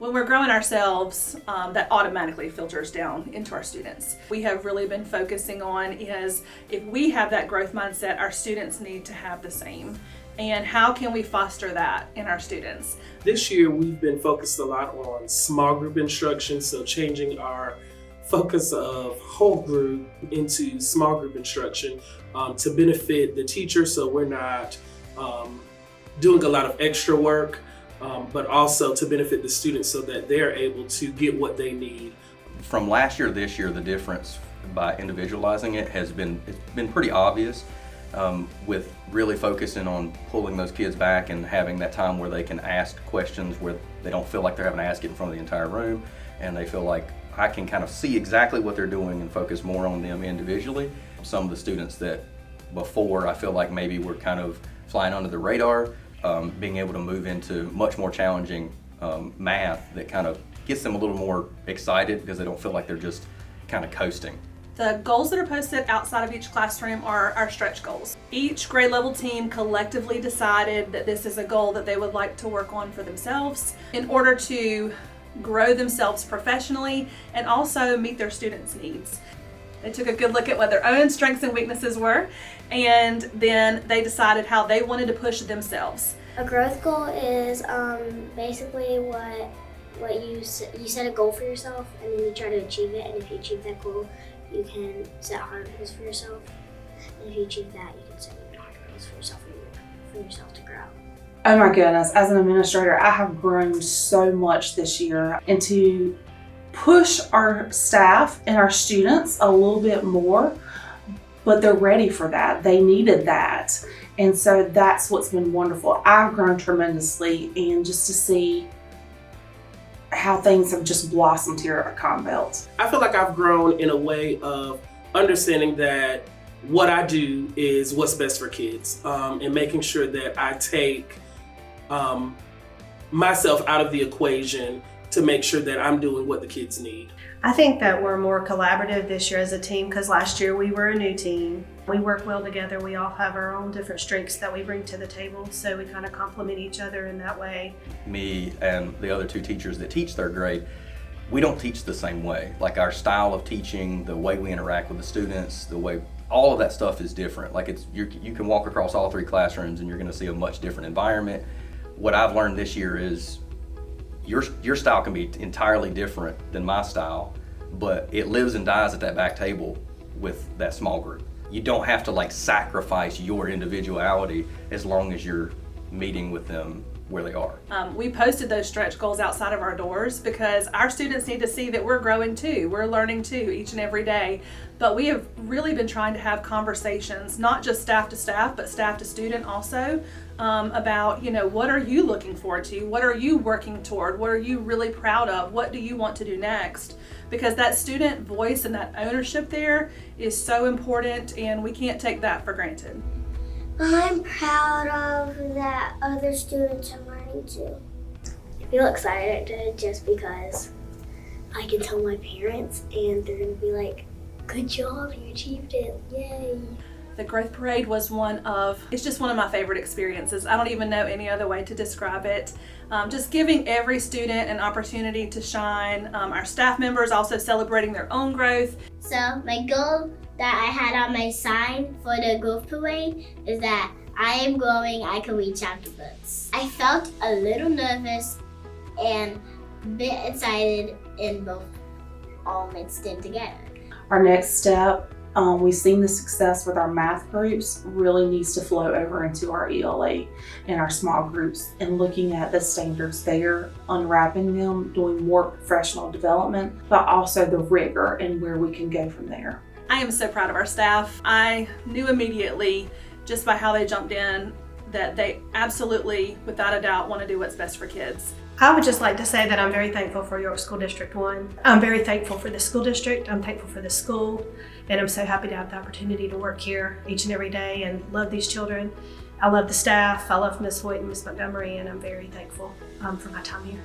When we're growing ourselves, that automatically filters down into our students. We have really been focusing on is if we have that growth mindset, our students need to have the same. And how can we foster that in our students? This year we've been focused a lot on small group instruction, so changing our focus of whole group into small group instruction to benefit the teacher, so we're not doing a lot of extra work, but also to benefit the students so that they're able to get what they need. From last year to this year, the difference by individualizing it it's been pretty obvious, with really focusing on pulling those kids back and having that time where they can ask questions where they don't feel like they're having to ask it in front of the entire room, and they feel like I can kind of see exactly what they're doing and focus more on them individually. Some of the students that before I feel like maybe were kind of flying under the radar, being able to move into much more challenging math that kind of gets them a little more excited because they don't feel like they're just kind of coasting. The goals that are posted outside of each classroom are our stretch goals. Each grade level team collectively decided that this is a goal that they would like to work on for themselves in order to grow themselves professionally and also meet their students' needs. They took a good look at what their own strengths and weaknesses were, and then they decided how they wanted to push themselves. A growth goal is basically what you set a goal for yourself and then you try to achieve it, and if you achieve that goal, you can set harder goals for yourself, and if you achieve that, you can set even harder goals for yourself to grow. Oh my goodness, as an administrator, I have grown so much this year, and to push our staff and our students a little bit more, but they're ready for that. They needed that. And so that's what's been wonderful. I've grown tremendously, and just to see how things have just blossomed here at Cotton Belt. I feel like I've grown in a way of understanding that what I do is what's best for kids, and making sure that I take myself out of the equation to make sure that I'm doing what the kids need. I think that we're more collaborative this year as a team because last year we were a new team. We work well together. We all have our own different strengths that we bring to the table, so we kind of complement each other in that way. Me and the other two teachers that teach third grade, we don't teach the same way. Like our style of teaching, the way we interact with the students, the way all of that stuff is different. Like you can walk across all three classrooms and you're going to see a much different environment. What I've learned this year is your style can be entirely different than my style, but it lives and dies at that back table with that small group. You don't have to sacrifice your individuality as long as you're meeting with them where they are. We posted those stretch goals outside of our doors because our students need to see that we're growing too. We're learning too each and every day. But we have really been trying to have conversations, not just staff to staff, but staff to student also, about, what are you looking forward to? What are you working toward? What are you really proud of? What do you want to do next? Because that student voice and that ownership there is so important, and we can't take that for granted. I'm proud of that other students are learning too. I feel excited just because I can tell my parents and they're gonna be like, good job, you achieved it, yay. The Growth Parade was it's just one of my favorite experiences. I don't even know any other way to describe it. Just giving every student an opportunity to shine. Our staff members also celebrating their own growth. So my goal that I had on my sign for the Growth Parade is that I am growing, I can reach out to books. I felt a little nervous and a bit excited in both, all mixed in together. Our next step, we've seen the success with our math groups, really needs to flow over into our ELA and our small groups, and looking at the standards there, unwrapping them, doing more professional development, but also the rigor and where we can go from there. I am so proud of our staff. I knew immediately, just by how they jumped in, that they absolutely, without a doubt, want to do what's best for kids. I would just like to say that I'm very thankful for York School District 1. I'm very thankful for the school district. I'm thankful for the school, and I'm so happy to have the opportunity to work here each and every day and love these children. I love the staff. I love Ms. Hoyt and Ms. Montgomery, and I'm very thankful for my time here.